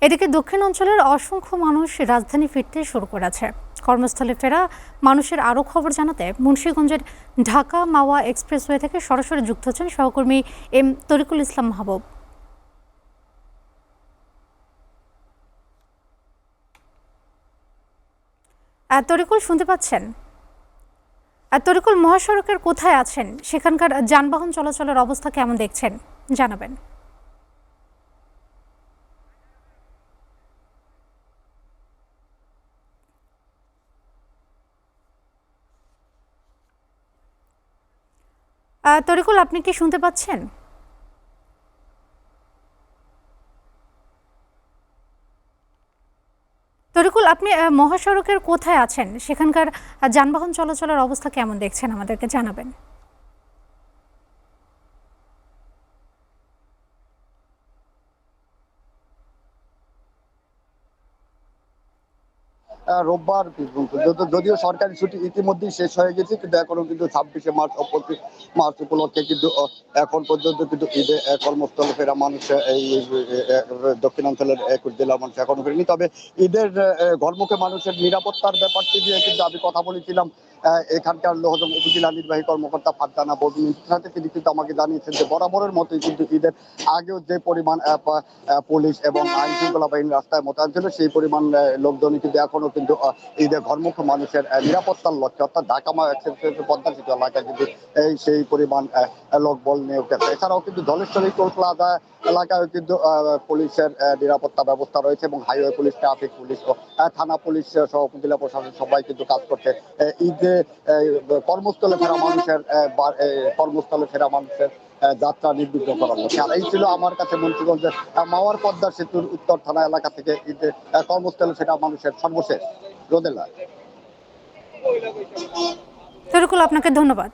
এদিকে দক্ষিণ অঞ্চলের অসংখ্য মানুষ রাজধানী ফিরতে শুরু করেছে। কর্মস্থলে ফেরা মানুষের আরও খবর জানাতে মুন্সিগঞ্জের ঢাকা মাওয়া এক্সপ্রেসওয়ে থেকে সরাসরি যুক্ত হচ্ছেন সহকর্মী এম তরিকুল ইসলাম মাহবুব। তরিকুল, শুনতে পাচ্ছেন? তরিকুল, মহাসড়কের কোথায় আছেন? সেখানকার যানবাহন চলাচলের অবস্থা কেমন দেখছেন, জানাবেন। তরিকুল, আপনি কি শুনতে পাচ্ছেন? তরিকুল, আপনি মহাসড়কের কোথায় আছেন? সেখানকার যানবাহন চলাচলের অবস্থা কেমন দেখছেন, আমাদেরকে জানাবেন। রোববার যদিও সরকারি ছুটি ইতিমধ্যেই শেষ হয়ে গেছে, কিন্তু এখনো কিন্তু 26শে মার্চ ও 25 মার্চ উপলক্ষে কিন্তু এখন পর্যন্ত কিন্তু ঈদে কর্মস্থলে ফেরা মানুষ এই দক্ষিণাঞ্চলের 21 জেলার মানুষ এখনো ফেরেনি। তবে ঈদের ঘরমুখে মানুষের নিরাপত্তার ব্যাপারটি নিয়ে কিন্তু আমি কথা বলেছিলাম এখানকার লোহজং উপজেলা নির্বাহী কর্মকর্তা ফারজানা ববিনের সাথে। তিনি কিন্তু আমাকে জানিয়েছেন যে বরাবরের মতোই কিন্তু ঈদের আগেও যে পরিমাণ পুলিশ এবং আইন শৃঙ্খলা বাহিনী রাস্তায় মোতায়েন ছিল, সেই পরিমাণ লোকজনই কিন্তু এখনো কিন্তু ঈদের ঘরমুখী মানুষের নিরাপত্তার লক্ষ্যে অর্থাৎ ঢাকা এক্সপ্রেসওয়ে পদ্মা সেতু এলাকায় কিন্তু সেই পরিমাণ লোকবল নিয়োগ করেছে। এছাড়াও কিন্তু ধলেশ্বরী টোল প্লাজা এলাকায় কিন্তু পুলিশের নিরাপত্তা ব্যবস্থা রয়েছে এবং হাইওয়ে পুলিশ, ট্রাফিক পুলিশ ও থানা পুলিশ সহ উপজেলা প্রশাসন সবাই কিন্তু কাজ করছে ঈদে কর্মস্থলে ফেরা মানুষের যাত্রা নির্বিঘ্ন করার লক্ষ্যে। আর এই ছিল আমার কাছে মুন্সিগঞ্জের মাওয়ার পদ্মা সেতুর উত্তর থানা এলাকা থেকে ঈদে কর্মস্থলে ফেরা মানুষের সর্বশেষ রোদেলা। তরিকুল, আপনাকে ধন্যবাদ।